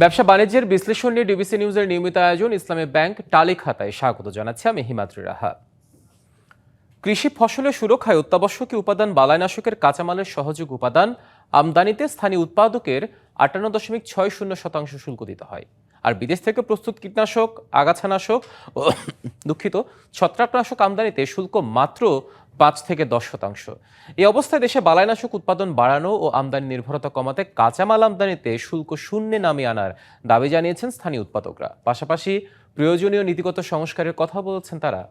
ব্যবসা বাণিজ্যের বিশ্লেষণ নিয়ে ডিবিসি নিউজের নিয়মিত আয়োজন ইসলামী ব্যাংক টালি খাতায় স্বাগত জানাচ্ছে আমি হিমাদ্রি রাহা। কৃষি ফসলের সুরক্ষায় অত্যাবশ্যকীয় উপাদান বালাইনাশকের কাঁচামালের সহযোগ উপাদান আমদানিতে স্থানীয় উৎপাদকের 58.60% শুল্ক দিতে হয়। আর বিদেশ থেকে প্রস্তুত কীটনাশক, আগাছানাশক ও ছত্রাকনাশক আমদানিতে শুল্ক মাত্র 5 থেকে 10%। এই অবস্থায় দেশে বালাইনাশক উৎপাদন বাড়ানো ও আমদানি নির্ভরতা কমাতে কাঁচামাল আমদানিতে শুল্ক শূন্যে নামিয়ে আনার দাবি জানিয়েছেন স্থানীয় উৎপাদকরা। পাশাপাশি প্রয়োজনীয় নীতিগত সংস্কারের কথা বলেছেন তারা।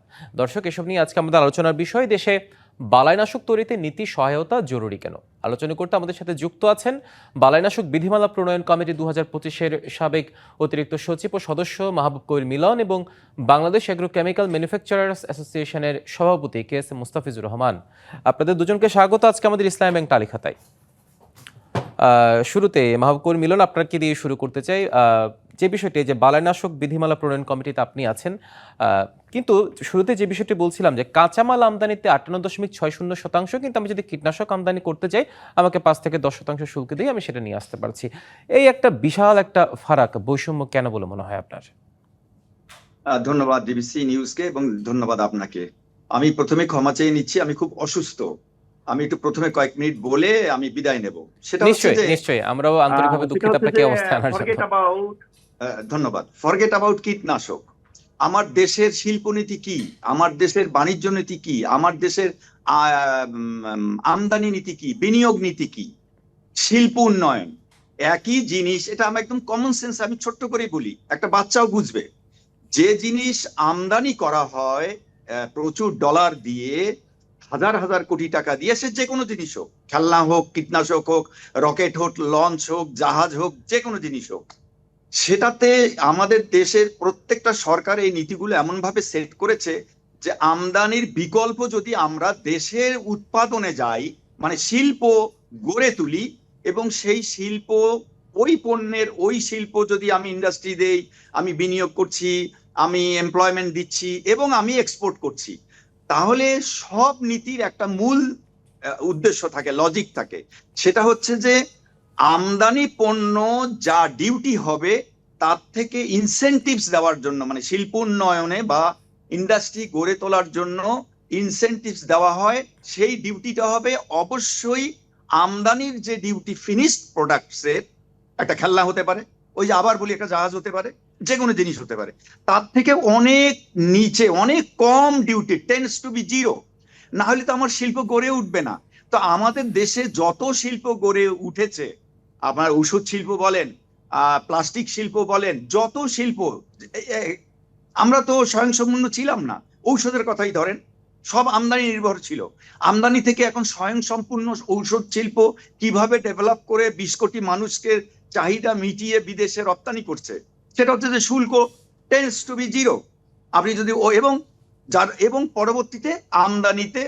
দর্শক, এসব নিয়ে আজকে আমাদের আলোচনার বিষয়, দেশে বালাইনাশক তৈরিতে নীতি সহায়তা জরুরি কেন। আলোচনা করতে আমাদের সাথে যুক্ত আছেন বালাইনাশক বিধিমালা প্রণয়ন কমিটি 2025-এর সাবেক অতিরিক্ত সচিব ও সদস্য মাহবুব কবির মিলন এবং বাংলাদেশ এগ্রো কেমিক্যাল ম্যানুফ্যাকচারার্স অ্যাসোসিয়েশনের সভাপতি KS মুস্তাফিজুর রহমান। আপনাদের দুজনকে স্বাগত আজকে আমাদের ইসলামী ব্যাংক টালি খাতায়। শুরুতে মাহবুব কবির মিলন, আপনাকে দিয়ে শুরু করতে চাই। যে বিষয়টি, যে বালাইনাশক বিধিমালা প্রণয়ন কমিটিতে আপনি আছেন, কিন্তু শুরুতে যে বিষয়টি বলছিলাম যে কাঁচামাল আমদানিতে 58.60%, কিন্তু আমি যদি কীটনাশক আমদানি করতে চাই আমাকে 5 থেকে 10% শুল্ক দিয়ে আমি সেটা নিয়ে আসতে পারছি। এই একটা বিশাল একটা ফারাক, বৈষম্য কেন বলে মনে হয় আপনার? ধন্যবাদ ডিবিসি নিউজকে এবং ধন্যবাদ আপনাকে। আমি প্রথমে ক্ষমা চেয়ে নিচ্ছি, আমি খুব অসুস্থ। আমি একটু প্রথমে কয়েক মিনিট বলে আমি বিদায় নেব। সেটা হচ্ছে যে নিশ্চয়ই আমরাও আন্তরিকভাবে দুঃখিত আপনাকে এই অবস্থায় আনার জন্য। ধন্যবাদ। ফরগেট অ্যাবাউট কীটনাশক। আমার দেশের শিল্পনীতি কি, আমার দেশের বাণিজ্য নীতি কি, আমার দেশের আমদানি নীতি কি, বিনিয়োগ নীতি কি, শিল্প উন্নয়ন একই জিনিস। এটা আমার একদম কমন সেন্স, আমি ছোট্ট করে বলি, একটা বাচ্চাও বুঝবে। যে জিনিস আমদানি করা হয় প্রচুর ডলার দিয়ে, হাজার হাজার কোটি টাকা দিয়ে, সে যে কোনো জিনিস হোক, খেলনা হোক, কীটনাশক হোক, রকেট হোক, লঞ্চ হোক, জাহাজ হোক, যে কোনো জিনিস হোক, সেটাতে আমাদের দেশের প্রত্যেকটা সরকার এই নীতিগুলো এমন ভাবে সেট করেছে যে আমদানির বিকল্প যদি আমরা দেশের উৎপাদনে যাই, মানে শিল্প গড়ে তুলি, এবং সেই শিল্প, ওই পণ্যের ওই শিল্প যদি আমি ইন্ডাস্ট্রি দেই, আমি বিনিয়োগ করছি, আমি এমপ্লয়মেন্ট দিচ্ছি এবং আমি এক্সপোর্ট করছি, তাহলে সব নীতির একটা মূল উদ্দেশ্য থাকে, লজিক থাকে। সেটা হচ্ছে যে আমদানি পণ্য যা ডিউটি হবে তার থেকে ইনসেনটিভস দেওয়ার জন্য, মানে শিল্প উন্নয়নে বা ইন্ডাস্ট্রি গড়ে তোলার জন্য ইনসেনটিভস দেওয়া হয়, সেই ডিউটিটা হবে অবশ্যই আমদানির যে ডিউটি ফিনিশড প্রোডাক্টসের, একটা খেলনা হতে পারে, ওই যে আবার বলি একটা জাহাজ হতে পারে, যে কোনো জিনিস হতে পারে, তার থেকে অনেক নিচে, অনেক কম duty, tends to be zero. না হলে তো আমার শিল্প গড়ে উঠবে না। তো আমাদের দেশে যত শিল্প গড়ে উঠেছে, আপনার ওষুধ শিল্প বলেন, প্লাস্টিক শিল্প বলেন, যত শিল্প, আমরা তো স্বয়ংসম্পূর্ণ ছিলাম না। ঔষধের কথাই ধরেন, সব আমদানি নির্ভর ছিল। আমদানি থেকে এখন স্বয়ংসম্পূর্ণ ঔষধ শিল্প কিভাবে ডেভেলপ করে 20 কোটি মানুষকে চাহিদা মিটিয়ে বিদেশে রপ্তানি করছে, সেটা হচ্ছে যে শুল্ক টেন্ডস টু বি জিরো। আপনি যদি এবং পরবর্তীতে আমদানিতে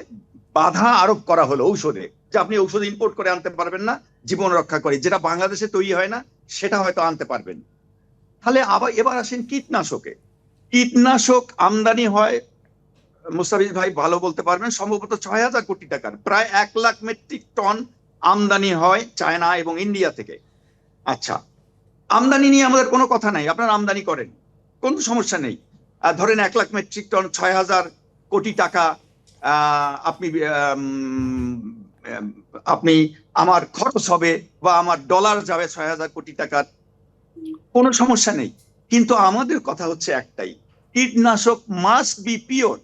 বাধা আরোপ করা হলো ঔষধে, যে আপনি ঔষধ ইম্পোর্ট করে আনতে পারবেন না, জীবন রক্ষা করে, যেটা বাংলাদেশে তৈরি হয় না সেটা হয়তো আনতে পারবেন। তাহলে এবার আসেন কীটনাশকে। কীটনাশক আমদানি হয়, মুস্তাফিজ ভাই ভালো বলতে পারবেন, সম্ভবত 6,000 কোটি টাকার, প্রায় 1 লাখ মেট্রিক টন আমদানি হয় চায়না এবং ইন্ডিয়া থেকে। আচ্ছা, আমদানি নিয়ে আমাদের কোনো কথা নাই, আপনারা আমদানি করেন, কোনো সমস্যা নেই। ধরেন 1 লাখ মেট্রিক টন, 6,000 কোটি টাকা, আপনি আপনি আমার খরচ হবে বা আমার ডলার যাবে 6,000 কোটি টাকার, কোনো সমস্যা নেই। কিন্তু আমাদের কথা হচ্ছে একটাই, কীটনাশক মাস্ট বি পিওর।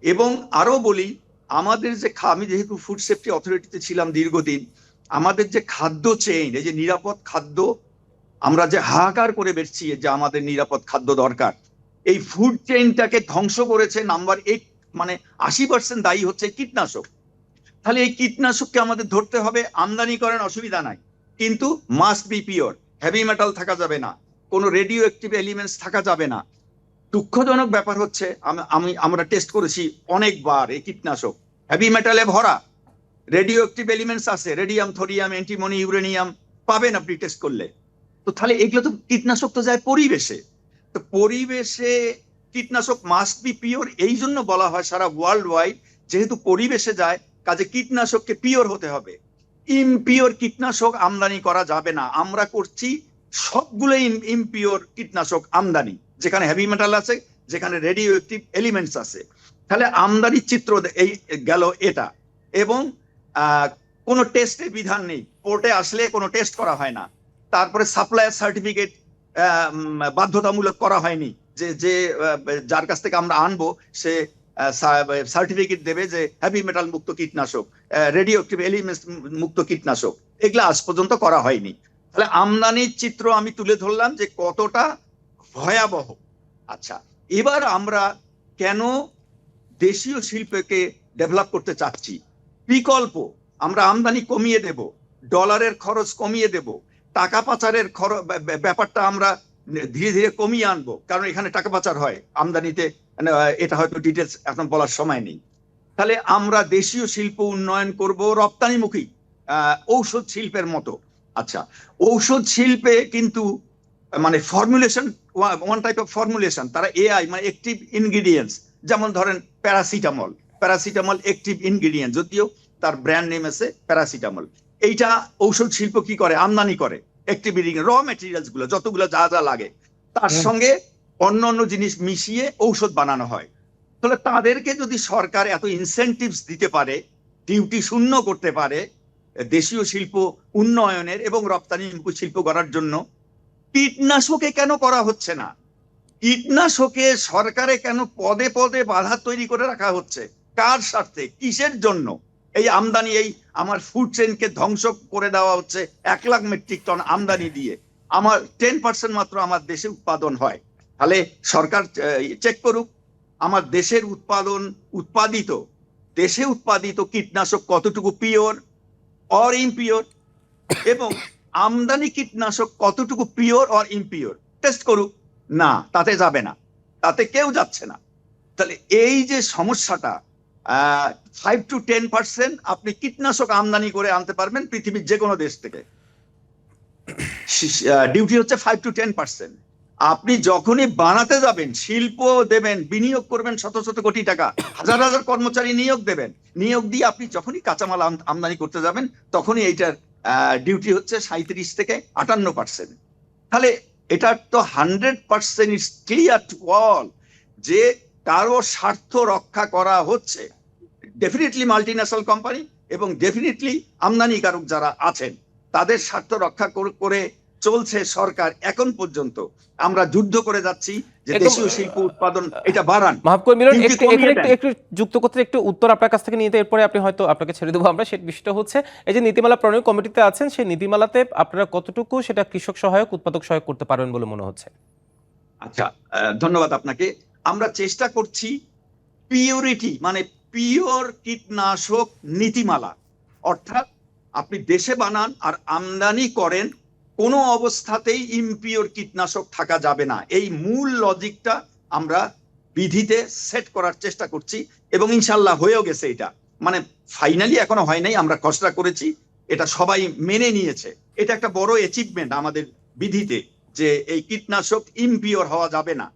এবং আরো বলি, আমাদের যে আমি যেহেতু ফুড সেফটি অথরিটিতে ছিলাম দীর্ঘদিন, আমাদের যে খাদ্য চেইন, এই যে নিরাপদ খাদ্য, আমরা যে হাহাকার করে বেরছি যে আমাদের নিরাপদ খাদ্য দরকার, এই ফুড চেইনটাকে ধ্বংস করেছে নাম্বার 8, মানে 80% দায়ী হচ্ছে কীটনাশক। তাহলে এই কীটনাশককে আমাদের ধরতে হবে, আমদানি করেন অসুবিধা নাই, কিন্তু must be pure. Heavy metal থাকা যাবে না, কোনো রেডিও অ্যাক্টিভ এলিমেন্টস থাকা যাবে না। দুঃখজনক ব্যাপার হচ্ছে, আমরা টেস্ট করেছি অনেকবার, এই কীটনাশক হেভি মেটালে ভরা, রেডিও অ্যাক্টিভ এলিমেন্টস আছে, রেডিয়াম, থোরিয়াম, অ্যান্টিমনি, ইউরেনিয়াম পাবেন আপনি টেস্ট করলে। তো তাহলে এগুলো তো কীটনাশক তো যায় পরিবেশে। তো পরিবেশে কীটনাশক মাস্ট বি পিওর, এই জন্য বলা হয় সারা ওয়ার্ল্ড ওয়াইড, যেহেতু পরিবেশে যায় কাজে কীটনাশককে পিওর হতে হবে। ইমপিওর কীটনাশক আমদানি করা যাবে না। আমরা করছি সবগুলো ইমপিওর কীটনাশক আমদানি, যেখানে হেভি মেটাল আছে, যেখানে রেডিও অ্যাক্টিভ এলিমেন্টস আছে। তাহলে আমদানির চিত্র এই গেল এটা। এবং কোনো টেস্টের বিধান নেই, পোর্টে আসলে কোনো টেস্ট করা হয় না। তারপরে সাপ্লায়ার সার্টিফিকেট বাধ্যতামূলক করা হয়নি, যে যে যার কাছ থেকে আমরা আনবো সে সার্টিফিকেট দেবে যে হেভি মেটাল মুক্ত কীটনাশক, রেডিও অ্যাক্টিভ এলিমেন্টস মুক্ত কীটনাশক, এগুলো আজ পর্যন্ত করা হয়নি। তাহলে আমদানির চিত্র আমি তুলে ধরলাম যে কতটা ভয়াবহ। আচ্ছা, এবার আমরা কেন দেশীয় শিল্পকে ডেভেলপ করতে চাচ্ছি? বিকল্প, আমরা আমদানি কমিয়ে দেব, ডলারের খরচ কমিয়ে দেব, টাকা পাচারের ব্যাপারটা আমরা ধীরে ধীরে কমিয়ে আনবো, কারণ এখানে টাকা পাচার হয় আমদানিতে, এটা হয়তো ডিটেলস এখন বলার সময় নেই। তাহলে আমরা দেশীয় শিল্প উন্নয়ন করব রপ্তানিমুখী ঔষধ শিল্পের মতো। আচ্ছা, ঔষধ শিল্পে কিন্তু মানে formulation, one type of formulation, তারা এআই মানে অ্যাক্টিভ ইনগ্রিডিয়েন্টস, যেমন ধরেন প্যারাসিটামল, প্যারাসিটামল অ্যাক্টিভ ইনগ্রিডিয়েন্ট, যদিও তার ব্র্যান্ড নেম আছে প্যারাসিটামল। এইটা ঔষধ শিল্প কি করে? আমদানি করে অ্যাক্টিভ ইনগ্রিডিয়েন্ট, র মেটেরিয়ালস গুলো যতগুলো যা যা লাগে, তার সঙ্গে অন্য অন্য জিনিস মিশিয়ে ঔষধ বানানো হয়। তাহলে তাদেরকে যদি সরকার এত ইনসেনটিভস দিতে পারে, ডিউটি শূন্য করতে পারে দেশীয় শিল্প উন্নয়নের এবং রপ্তানি শিল্প করার জন্য, কীটনাশকে কেন করা হচ্ছে না? কীটনাশকে সরকারে কেন পদে পদে বাধা তৈরি করে রাখা হচ্ছে? কার স্বার্থে, কিসের জন্য? এই আমদানি, এই আমার ফুড চেইনকে ধ্বংস করে দেওয়া হচ্ছে 1 লাখ মেট্রিক টন আমদানি দিয়ে। আমার 10% মাত্র আমার দেশে উৎপাদন হয়। তাহলে সরকার চেক করুক আমার দেশের দেশে উৎপাদিত কীটনাশক কতটুকু পিওর অর ইমপিওর, এবং আমদানি কীটনাশক কতটুকু পিওর অর ইমপিওর, টেস্ট করুক। না, তাতে যাবে না, তাতে কেউ যাচ্ছে না। তাহলে এই যে সমস্যাটা, 5 to 10% আপনি কীটনাশক আমদানি করে আনতে পারবেন পৃথিবীর যে কোনো দেশ থেকে, ডিউটি হচ্ছে 5 to 10%। আপনি যখনই বানাতে যাবেন, শিল্প দেবেন, বিনিয়োগ করবেন শত শত কোটি টাকা, হাজার হাজার কর্মচারী নিয়োগ দেবেন, নিয়োগ দিয়ে আপনি যখনই কাঁচামাল আমদানি করতে যাবেন, তখনই এইটার ডিউটি হচ্ছে 37 থেকে 58%। তাহলে এটা তো 100% ইটস ক্লিয়ার টু অল যে কারো স্বার্থ রক্ষা করা হচ্ছে, ডেফিনেটলি মাল্টিন্যাশনাল কোম্পানি এবং ডেফিনেটলি আমদানিকারক যারা আছেন তাদের স্বার্থ রক্ষা করে চলছে সরকার। এখন পর্যন্ত আমরা যুদ্ধ করে যাচ্ছি যে দেশীয় শিল্প উৎপাদন এটা বাড়ান। মাহবুব মিলন, একটু যুক্ত করতে একটু উত্তর আপনার কাছ থেকে নিতে, এরপরে আপনি হয়তো আপনাকে ছেড়ে দেবো আমরা। সেই বিষয়টা হচ্ছে এই যে নীতিমালা প্রণয়ন কমিটিতে আছেন, সেই নীতিমালাতে আপনারা কতটুকু সেটা কৃষক সহায়ক, উৎপাদক সহায়ক করতে পারবেন বলে মনে হচ্ছে? আচ্ছা, ধন্যবাদ আপনাকে। আমরা চেষ্টা করছি পিওরিটি মানে পিওর কীটনাশক নীতিমালা, অর্থাৎ আপনি দেশে বানান আর আমদানি করেন, কোনো অবস্থাতেই ইমপিওর কীটনাশক থাকা যাবে না। এই মূল লজিকটা আমরা বিধিতে সেট করার চেষ্টা করছি এবং ইনশাল্লাহ হয়েও গেছে। এটা মানে ফাইনালি এখনো হয় নাই, আমরা খসড়া করেছি, এটা সবাই মেনে নিয়েছে। এটা একটা বড় অ্যাচিভমেন্ট আমাদের বিধিতে যে এই কীটনাশক ইমপিওর হওয়া যাবে না।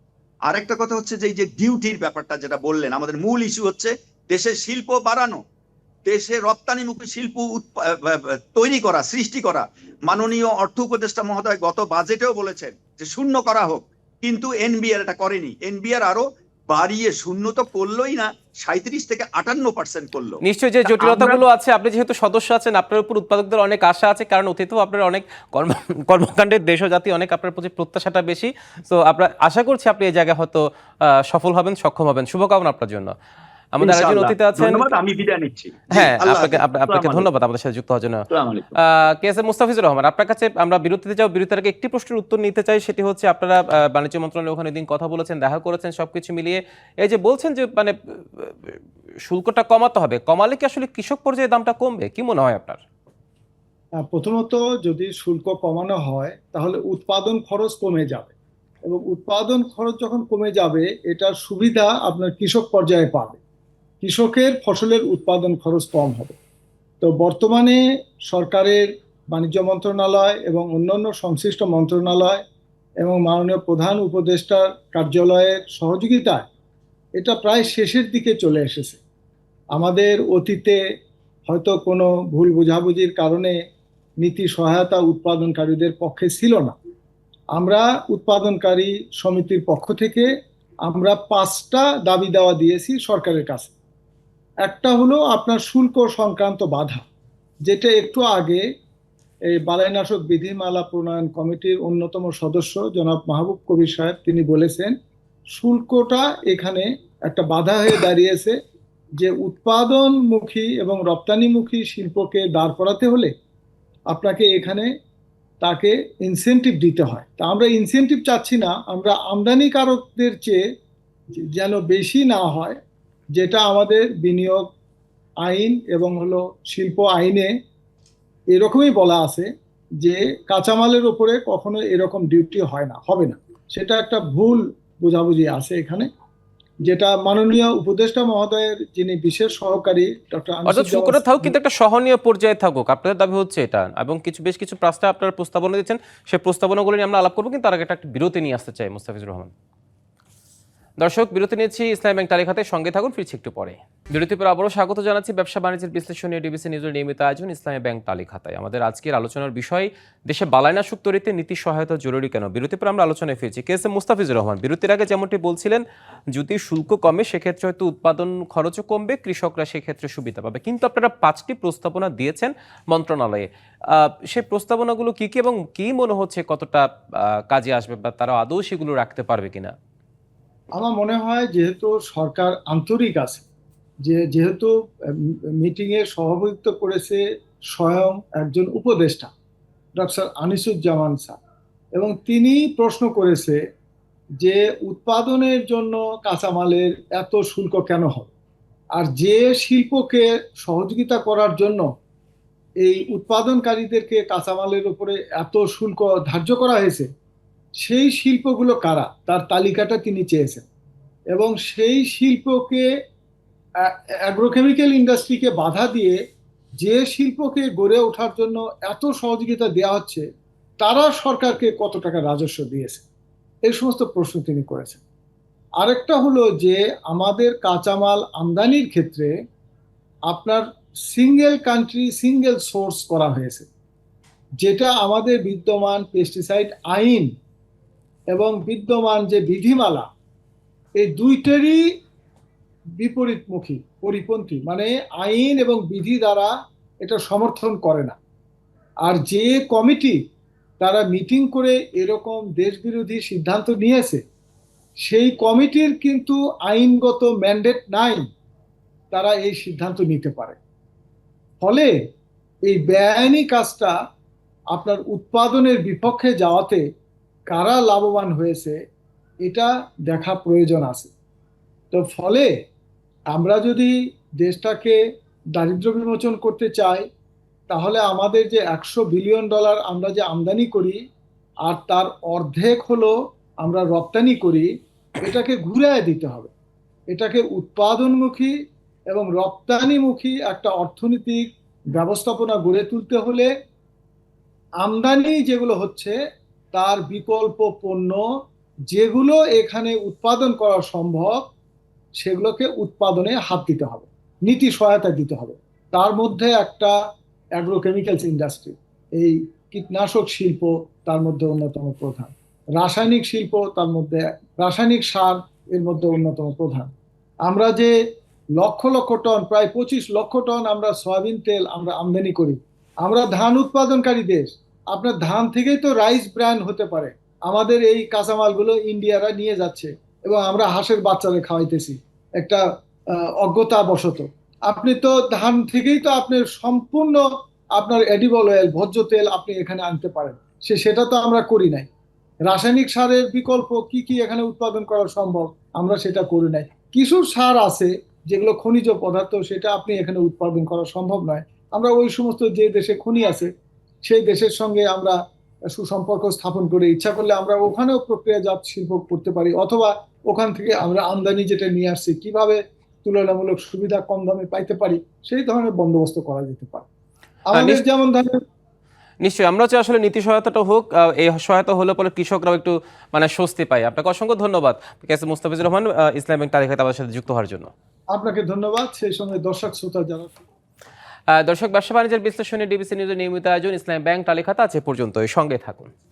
আরেকটা কথা হচ্ছে যে এই যে ডিউটির ব্যাপারটা যেটা বললেন, আমাদের মূল ইস্যু হচ্ছে দেশের শিল্প বাড়ানো, দেশে রপ্তানিমুখী শিল্প তৈরি করা, সৃষ্টি করা। মাননীয় অর্থ উপদেষ্টা মহোদয় গত বাজেটেও বলেছেন যে শূন্য করা হোক, কিন্তু এনবিআর এটা করেনি। এনবিআর আরো বাড়িয়ে শূন্য তো করলোই না, 37 থেকে 58% করলো। নিশ্চয়ই যে জটিলতাগুলো আছে, আপনি যেহেতু সদস্য আছেন, আপনার উপর উৎপাদকদের অনেক আশা আছে, কারণ অতীতেও আপনার অনেক কর্মকাণ্ডের দেশ ও জাতি, অনেক আপনার প্রতি প্রত্যাশাটা বেশি। তো আমরা আশা করছি আপনি এই জায়গায় হয়তো সফল হবেন, সক্ষম হবেন। শুভকামনা আপনার জন্য। আমাদের আরেকজন অতিথি আছেন, আমি বিদায় নিচ্ছি। হ্যাঁ, আপনাকে ধন্যবাদ আমাদের সাথে যুক্ত হওয়ার জন্য। কেএসএম মুস্তাফিজুর রহমান, আপনার কাছে আমরা বিরতিতে যাও, বিরতির আগে একটি প্রশ্নের উত্তর নিতে চাই। সেটি হচ্ছে, আপনারা বাণিজ্য মন্ত্রণালয়ে ওখানে দিন কথা বলেছেন, দেখা করেছেন, সবকিছু মিলিয়ে এই যে বলছেন যে মানে শুল্কটা কমাতে হবে, কমালে কি আসলে কৃষক পর্যায়ে দামটা কমবে? কি মনে হয় আপনার? প্রথমত, যদি শুল্ক কমানো হয় তাহলে উৎপাদন খরচ কমে যাবে, এবং উৎপাদন খরচ যখন কমে যাবে এটার সুবিধা আপনার কৃষক পর্যায়ে পাবে। কৃষকের ফসলের উৎপাদন খরচ কম হবে। তো বর্তমানে সরকারের বাণিজ্য মন্ত্রণালয় এবং অন্যান্য সংশ্লিষ্ট মন্ত্রণালয় এবং মাননীয় প্রধান উপদেষ্টার কার্যালয়ের সহযোগিতায় এটা প্রায় শেষের দিকে চলে এসেছে। আমাদের অতীতে হয়তো কোনো ভুল বোঝাবুঝির কারণে নীতি সহায়তা উৎপাদনকারীদের পক্ষে ছিল না, আমরা উৎপাদনকারী সমিতির পক্ষ থেকে আমরা 5টা দাবি দেওয়া দিয়েছি সরকারের কাছে। একটা হলো আপনার শুল্ক সংক্রান্ত বাধা, যেটা একটু আগে এই বালাইনাশক বিধিমালা প্রণয়ন কমিটির অন্যতম সদস্য জনাব মাহবুব কবির সাহেব তিনি বলেছেন শুল্কটা এখানে একটা বাধা হয়ে দাঁড়িয়েছে, যে উৎপাদনমুখী এবং রপ্তানিমুখী শিল্পকে দাঁড় করাতে হলে আপনাকে এখানে তাকে ইনসেনটিভ দিতে হয়। তা আমরা ইনসেনটিভ চাচ্ছি না, আমরা আমদানিকারকদের চেয়ে যেন বেশি না হয়, যেটা আমাদের বিনিয়োগ আইন এবং হলো শিল্প আইনে এরকমই বলা আছে যে কাঁচামালের উপরে কখনো এরকম ডিউটি হয় না, হবে না। সেটা একটা ভুল বোঝাবুঝি আছে এখানে, যেটা মাননীয় উপদেষ্টা মহোদয়ের যিনি বিশেষ সহকারী ডক্টর অর্থাৎ শুল্কটা থাকুক, কিন্তু একটা সহনীয় পর্যায়ে থাকুক, আপনাদের দাবি হচ্ছে এটা। এবং বেশ কিছু প্রস্তাব আপনারা প্রস্তাবনা দিচ্ছেন, সেই প্রস্তাবনাগুলো নিয়ে আমরা আলাপ করবো, কিন্তু তার আগে একটা বিরতি নিয়ে আসতে চাই মুস্তাফিজুর রহমান। দর্শক, বিরতি নিয়েছি ইসলামী ব্যাংক তালিক হাতে, সঙ্গে থাকুন, ফিরছি একটু পরে। বিরতির পর আবারও স্বাগত জানাচ্ছি ব্যবসা বাণিজ্যের বিশ্লেষণ নিয়ে ডিবিসি নিউজের নিয়মিত আয়োজন ইসলামী ব্যাংক তালিক হাতায়। আমাদের আজকের আলোচনার বিষয়, দেশে বালাইনাশক তৈরিতে নীতি সহায়তা জরুরি কেন। বিরতির পর আমরা আলোচনায় ফিরছি। K S M Mustafizur Rahman, বিরতির আগে যেমনটি বলছিলেন, যদি শুল্ক কমে সেক্ষেত্রে হয়তো উৎপাদন খরচও কমবে, কৃষকরা সেক্ষেত্রে সুবিধা পাবে। কিন্তু আপনারা 5টি প্রস্তাবনা দিয়েছেন মন্ত্রণালয়ে, সেই প্রস্তাবনাগুলো কি কি এবং কি মনে হচ্ছে কতটা কাজে আসবে, বা তারা আদৌ সেগুলো রাখতে পারবে কিনা? আমার মনে হয় যেহেতু সরকার আন্তরিক আছে, যেহেতু মিটিং এ সভাপতিত্ব করেছে স্বয়ং একজন উপদেষ্টা ডক্টর আনিসুজ্জামান স্যার, এবং তিনি প্রশ্ন করেছে যে উৎপাদনের জন্য কাঁচামালের এত শুল্ক কেন হবে, আর যে শিল্পকে সহযোগিতা করার জন্য এই উৎপাদনকারীদেরকে কাঁচামালের উপরে এত শুল্ক ধার্য করা হয়েছে সেই শিল্পগুলো কারা, তার তালিকাটা তিনি চেয়েছেন। এবং সেই শিল্পকে অ্যাগ্রোকেমিক্যাল ইন্ডাস্ট্রিকে বাধা দিয়ে যে শিল্পকে গড়ে ওঠার জন্য এত সহযোগিতা দেওয়া হচ্ছে, তারা সরকারকে কত টাকা রাজস্ব দিয়েছে, এই সমস্ত প্রশ্ন তিনি করেছেন। আরেকটা হলো যে আমাদের কাঁচামাল আমদানির ক্ষেত্রে আপনার সিঙ্গেল কান্ট্রি সিঙ্গেল সোর্স করা হয়েছে, যেটা আমাদের বিদ্যমান পেস্টিসাইড আইন এবং বিদ্যমান যে বিধিমালা এই দুইটারই বিপরীতমুখী, পরিপন্থী, মানে আইন এবং বিধি দ্বারা এটা সমর্থন করে না। আর যে কমিটি তারা মিটিং করে এরকম দেশবিরোধী সিদ্ধান্ত নিয়েছে, সেই কমিটির কিন্তু আইনগত ম্যান্ডেট নাই তারা এই সিদ্ধান্ত নিতে পারে। ফলে এই বেআইনি কাজটা আপনার উৎপাদনের বিপক্ষে যাওয়াতে কারা লাভবান হয়েছে এটা দেখা প্রয়োজন আছে। তো ফলে আমরা যদি দেশটাকে দারিদ্র্য বিমোচন করতে চাই, তাহলে আমাদের যে $100 বিলিয়ন আমরা যে আমদানি করি আর তার অর্ধেক হলো আমরা রপ্তানি করি, এটাকে ঘুরায় দিতে হবে। এটাকে উৎপাদনমুখী এবং রপ্তানিমুখী একটা অর্থনৈতিক ব্যবস্থাপনা গড়ে তুলতে হলে আমদানি যেগুলো হচ্ছে তার বিকল্প পণ্য যেগুলো এখানে উৎপাদন করা সম্ভব সেগুলোকে উৎপাদনে হাত দিতে হবে, নীতি সহায়তা দিতে হবে। তার মধ্যে একটা অ্যাগ্রোকেমিক্যালস ইন্ডাস্ট্রি, এই কীটনাশক শিল্প তার মধ্যে অন্যতম প্রধান, রাসায়নিক শিল্প তার মধ্যে, রাসায়নিক সার এর মধ্যে অন্যতম প্রধান। আমরা যে লক্ষ লক্ষ টন, প্রায় 25 লক্ষ টন আমরা সয়াবিন তেল আমরা আমদানি করি। আমরা ধান উৎপাদনকারী দেশ, আপনার ধান থেকেই তো রাইস ব্র্যান্ড হতে পারে। আমাদের এই কাঁচামালগুলো ইন্ডিয়ারা নিয়ে যাচ্ছে এবং আমরা হাঁসের বাচ্চাদের খাওয়াইতেছি একটা অজ্ঞতাবশত। আপনি তো ধান থেকেই তো আপনার সম্পূর্ণ আপনার এডিবল অয়েল, ভোজ্য তেল আপনি এখানে আনতে পারেন, সেটা তো আমরা করি নাই। রাসায়নিক সারের বিকল্প কি কি এখানে উৎপাদন করা সম্ভব আমরা সেটা করি নাই। কিছু সার আছে যেগুলো খনিজ পদার্থ, সেটা আপনি এখানে উৎপাদন করা সম্ভব নয়। আমরা ওই সমস্ত যে দেশে খনি আছে সেই দেশের সঙ্গে আমরা সুসম্পর্ক স্থাপন করে ইচ্ছা করলে আমরা ওখানেও প্রক্রিয়াজাত শিল্প করতে পারি, অথবা ওখান থেকে আমরা আমদানি যেটা নিয়ে আসছি কিভাবে তুলনামূলক সুবিধা কম দামে পাইতে পারি সেই ধরনের বন্দোবস্ত করা যেতে পারে। আমাদের যেমন ধরেন নিশ্চয়ই আমরা চাই আসলে নীতি সহায়তাটা হোক, এই সহায়তা হলে পরে কৃষকরাও একটু সস্তি পায়। আপনাকে অসংখ্য ধন্যবাদ K S M Mustafizur Rahman Islami bank তালিক হাতে আমাদের সাথে যুক্ত হওয়ার জন্য। আপনাকে ধন্যবাদ, সেই সঙ্গে দর্শক শ্রোতা যারা। দর্শক, ব্যবসা বাণিজ্যের বিশ্লেষণে ডিবিসি নিউজের নিয়মিত আয়োজন ইসলামী ব্যাংক তালিক হাতে আছে পর্যন্ত, সঙ্গে থাকুন।